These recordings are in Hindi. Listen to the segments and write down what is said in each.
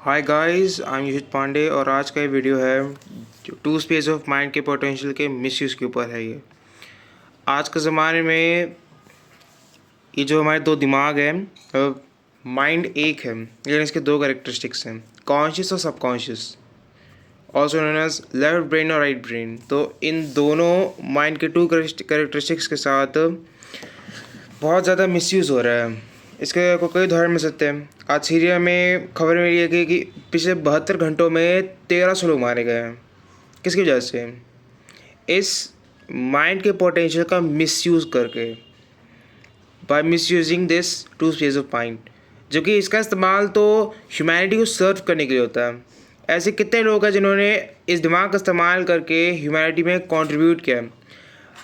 Hi guys, I am Yushit Pandey और आज का ये वीडियो है जो टू स्पेस ऑफ माइंड के पोटेंशियल के मिसयूज़ के ऊपर है। ये आज के ज़माने में ये जो हमारे दो दिमाग हैं, माइंड एक है लेकिन इसके दो कैरेक्टरिस्टिक्स हैं, कॉन्शियस और subconscious, also known as left brain और राइट ब्रेन। तो इन दोनों माइंड के टू कैरेक्टरिस्टिक्स के साथ बहुत ज़्यादा मिसयूज़ हो रहा है। इसके को कई उदाहरण मिल सकते हैं। आज सीरिया में खबर मिली है कि पिछले 72 घंटों में 1300 लोग मारे गए हैं। किसकी वजह से? इस माइंड के पोटेंशियल का मिसयूज़ करके, by misusing this two space of mind, जो कि इसका इस्तेमाल तो ह्यूमैनिटी को सर्व करने के लिए होता है। ऐसे कितने लोग हैं जिन्होंने इस दिमाग का इस्तेमाल करके ह्यूमैनिटी में कंट्रीब्यूट किया।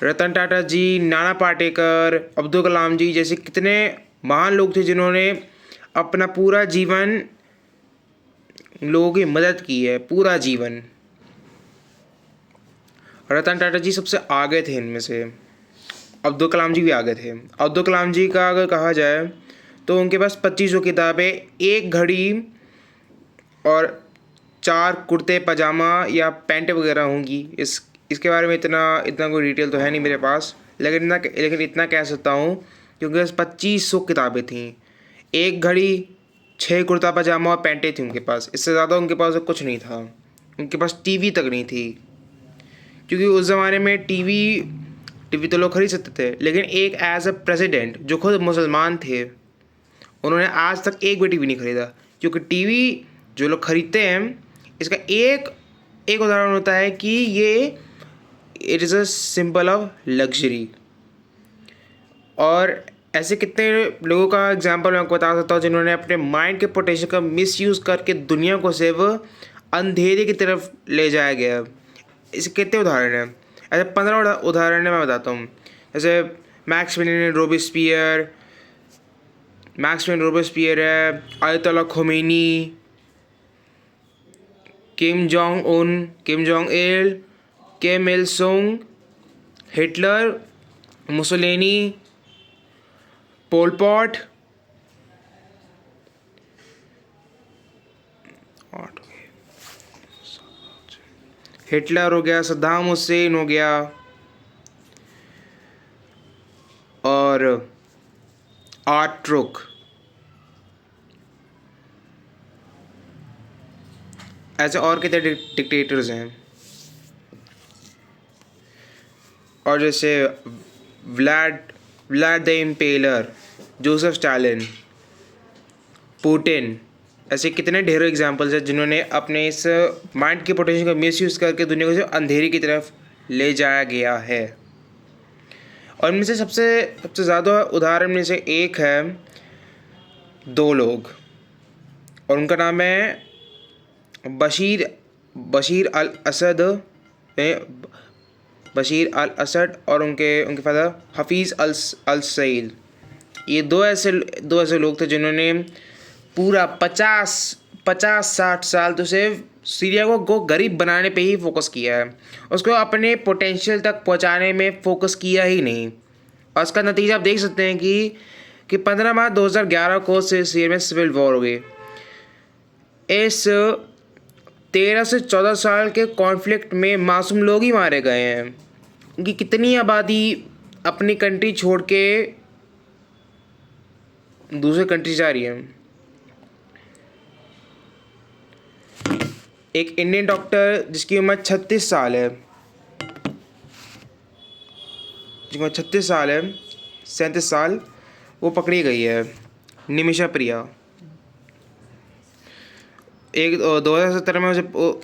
रतन टाटा जी, नाना पाटेकर, अब्दुल कलाम जी जैसे कितने महान लोग थे जिन्होंने अपना पूरा जीवन लोगों की मदद की है, पूरा जीवन। रतन टाटा जी सबसे आगे थे इनमें से, अब्दुल कलाम जी भी आगे थे। अब्दुल कलाम जी का अगर कहा जाए तो उनके पास 2500 किताबें, एक घड़ी और 4 कुर्ते पजामा या पैंट वगैरह होंगी। इसके बारे में इतना कोई डिटेल तो है नहीं मेरे पास, लेकिन इतना कह सकता हूँ क्योंकि बस 2500 किताबें थीं, एक घड़ी, 6 कुर्ता पजामा और पैंटें थी उनके पास। इससे ज़्यादा उनके पास कुछ नहीं था। उनके पास टीवी तक नहीं थी, क्योंकि उस ज़माने में टीवी तो लोग खरीद सकते थे, लेकिन एक एज अ प्रेसिडेंट जो खुद मुसलमान थे, उन्होंने आज तक एक भी टीवी नहीं खरीदा। क्योंकि टीवी जो लोग खरीदते हैं, इसका एक उदाहरण होता है कि ये it is a symbol of luxury. और ऐसे कितने लोगों का एग्जांपल मैं आपको बता सकता हूँ जिन्होंने अपने माइंड के पोटेंशियल का मिसयूज़ करके दुनिया को सिर्फ अंधेरे की तरफ ले जाया गया। इसके कितने उदाहरण हैं? ऐसे 15 उदाहरण मैं बताता हूँ। जैसे मैक्सवेल रोबेस्पियर है, Ayatollah Khomeini, Kim Jong Il, किम इल सुंग, Hitler, Mussolini, Pol Pot, Hitler हो गया, सद्दाम हुसैन हो गया, और आर्टरुक। ऐसे और कितने डिक्टेटर्स हैं। और जैसे Vlad the impaler, Joseph Stalin, Putin, ऐसे कितने ढेरों एग्जाम्पल्स हैं जिन्होंने अपने इस माइंड के पोटेंशियल का मिसयूज़ करके दुनिया को सिर्फ अंधेरी की तरफ ले जाया गया है। और इनमें से सबसे ज़्यादा उदाहरण में से एक है 2 लोग, और उनका नाम है बशीर अल असद और उनके फादर हफीज़ अल सईद। ये दो ऐसे लोग थे जिन्होंने पूरा 50-60 साल तो सिर्फ सीरिया को गरीब बनाने पे ही फोकस किया है, उसको अपने पोटेंशियल तक पहुंचाने में फोकस किया ही नहीं। और इसका नतीजा आप देख सकते हैं कि 15 मार्च 2011 को सीरिया में सिविल वॉर हो गई। इस 13 से 14 साल के कॉन्फ्लिक्ट में मासूम लोग ही मारे गए हैं। उनकी कितनी आबादी अपनी कंट्री छोड़ के दूसरे कंट्री जा रही है। एक इंडियन डॉक्टर जिसकी उम्र 36 साल है, 37 साल, वो पकड़ी गई है, निमिषा प्रिया। 2017 में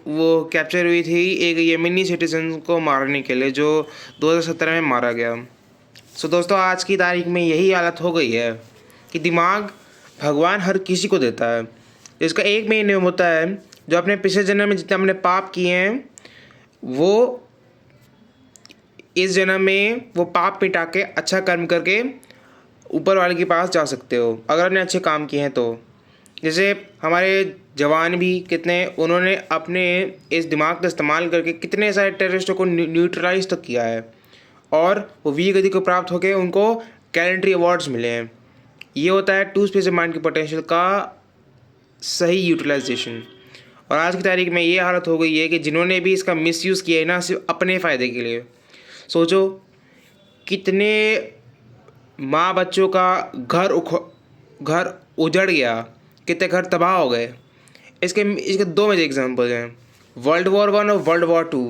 वो कैप्चर हुई थी एक येमेनी सिटीजन को मारने के लिए, जो 2017 में मारा गया। सो दोस्तों, आज की तारीख में यही हालत हो गई है कि दिमाग भगवान हर किसी को देता है। इसका एक मेन नियम होता है, जो अपने पिछले जन्म में जितने हमने पाप किए हैं, वो इस जन्म में वो पाप मिटा के अच्छा कर्म करके ऊपर वाले के पास जा सकते हो, अगर आपने अच्छे काम किए हैं तो। जैसे हमारे जवान भी कितने, उन्होंने अपने इस दिमाग का इस्तेमाल करके कितने सारे टेररिस्टों को न्यूट्रलाइज तक किया है, और वो वीर गति को प्राप्त होकर उनको कैलेंडरी अवार्ड्स मिले हैं। ये होता है टू स्पेस माइंड के पोटेंशियल का सही यूटिलाइजेशन। और आज की तारीख में ये हालत हो गई है कि जिन्होंने भी इसका मिसयूज़ किया है ना, सिर्फ अपने फ़ायदे के लिए। सोचो कितने माँ बच्चों का घर उजड़ गया, कितने घर तबाह हो गए। इसके इसके दो मेजर एग्जांपल हैं, वर्ल्ड वॉर 1 और वर्ल्ड वॉर 2,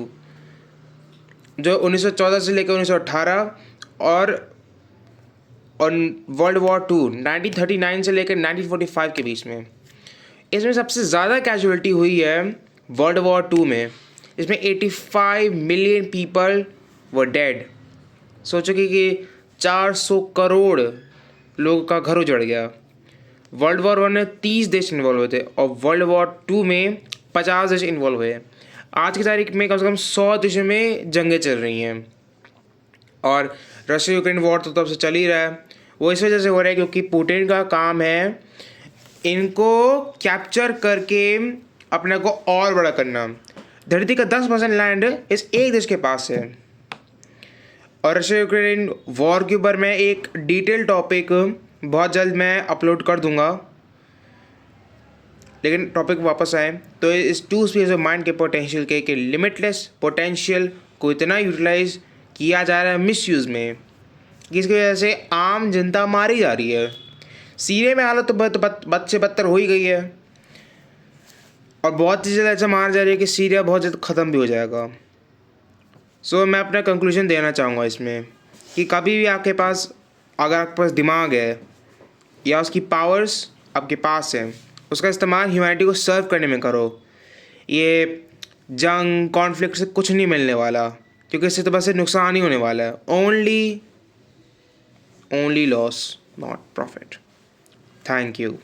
जो 1914 से लेकर 1918, और वर्ल्ड वॉर 2 1939 से लेकर 1945 के बीच में। इसमें सबसे ज़्यादा कैजुअलिटी हुई है वर्ल्ड वॉर 2 में। इसमें 85 मिलियन पीपल वर डेड। सोचो कि 400 करोड़ लोगों का घर उजड़ गया। वर्ल्ड वॉर 1 में 30 देश इन्वॉल्व हुए थे और वर्ल्ड वॉर 2 में 50 देश इन्वॉल्व हुए। आज की तारीख में कम से कम 100 देशों में जंगें चल रही हैं, और रशिया यूक्रेन वॉर तो तब से चल ही रहा है। वो इस वजह से हो रहा है क्योंकि पुतिन का काम है इनको कैप्चर करके अपने को और बड़ा करना। धरती का 10% लैंड इस एक देश के पास है। और रशिया यूक्रेन वॉर के ऊपर मैं एक डिटेल टॉपिक बहुत जल्द मैं अपलोड कर दूंगा। लेकिन टॉपिक वापस आए तो इस टू स्पेस ऑफ माइंड के पोटेंशियल के लिमिटलेस पोटेंशियल को इतना यूटिलाइज किया जा रहा है मिसयूज़ में, जिसकी वजह से आम जनता मारी जा रही है। सीरिया में हालत तो बद से बदतर हो ही गई है, और बहुत चीज़ें ऐसा मार जा रही है कि सीरिया बहुत जल्द ख़त्म भी हो जाएगा। सो मैं अपना कंक्लूजन देना चाहूँगा इसमें कि कभी भी आपके पास, अगर आपके पास दिमाग है या उसकी पावर्स आपके पास है, उसका इस्तेमाल ह्यूमैनिटी को सर्व करने में करो। ये जंग कॉन्फ्लिक्ट से कुछ नहीं मिलने वाला, क्योंकि इससे तो बस नुकसान ही होने वाला है। Only loss, not profit. Thank you.